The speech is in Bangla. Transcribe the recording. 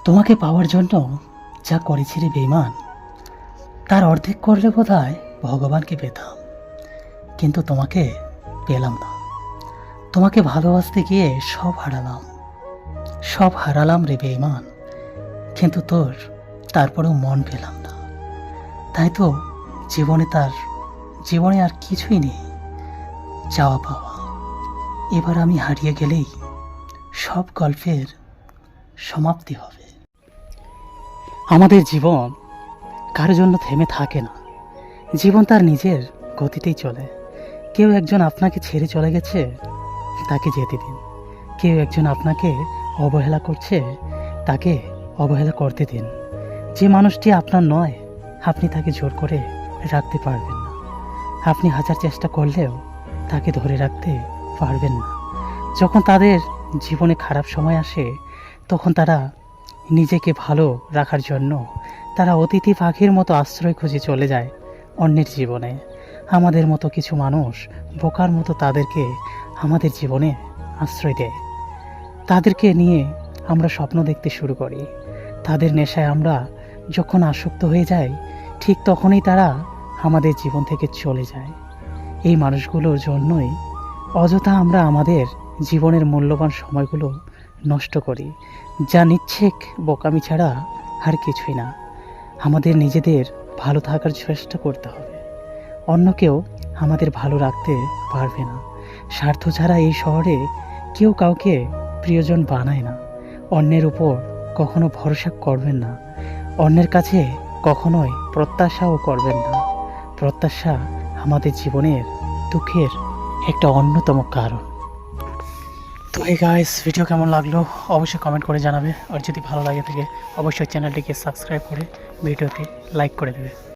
তোমাকে পাওয়ার জন্য যা করেছি রে বেঈমান, তার অর্ধেক করলে বোধহয় ভগবানকে পেতাম। কিন্তু তোমাকে পেলাম না। তোমাকে ভালোবাসতে গিয়ে সব হারালাম রে বেঈমান। কিন্তু তারপরেও মন পেলাম না। তাই তো জীবনে আর কিছুই নেই চাওয়া পাওয়া। এবার আমি হারিয়ে গেলেই সব গল্পের সমাপ্তি হবে। আমাদের জীবন কারোর জন্য থেমে থাকে না। জীবন তার নিজের গতিতেই চলে। কেউ একজন আপনাকে ছেড়ে চলে গেছে, তাকে যেতে দিন। কেউ একজন আপনাকে অবহেলা করছে, তাকে অবহেলা করতে দিন। যে মানুষটি আপনার নয়, আপনি তাকে জোর করে রাখতে পারবেন না। আপনি হাজার চেষ্টা করলেও তাকে ধরে রাখতে পারবেন না। যখন তাদের জীবনে খারাপ সময় আসে, তখন তারা নিজেকে ভালো রাখার জন্য তারা অতিথি পাখির মতো আশ্রয় খুঁজে চলে যায় অন্যের জীবনে। আমাদের মতো কিছু মানুষ বোকার মতো তাদেরকে আমাদের জীবনে আশ্রয় দেয়। তাদেরকে নিয়ে আমরা স্বপ্ন দেখতে শুরু করি। তাদের নেশায় আমরা যখন আসক্ত হয়ে যাই, ঠিক তখনই তারা আমাদের জীবন থেকে চলে যায়। এই মানুষগুলোর জন্যই অযথা আমরা আমাদের জীবনের মূল্যবান সময়গুলো নষ্ট করি, যা নিচ্ছেক বোকামি ছাড়া আর কিছুই না। আমাদের নিজেদের ভালো থাকার চেষ্টা করতে হবে। অন্য কেউ আমাদের ভালো রাখতে পারবে না। স্বার্থ ছাড়া এই শহরে কেউ কাউকে প্রিয়জন বানায় না। অন্যের উপর কখনো ভরসা করবেন না। অন্যের কাছে কখনোই প্রত্যাশাও করবেন না। প্রত্যাশা আমাদের জীবনের দুঃখের একটা অন্যতম কারণ। তো এই গাইস, ভিডিও কেমন লাগলো অবশ্যই কমেন্ট করে জানাবে। আর যদি ভালো লাগে থাকে অবশ্যই চ্যানেলটিকে সাবস্ক্রাইব করে ভিডিওতে লাইক করে দেবে।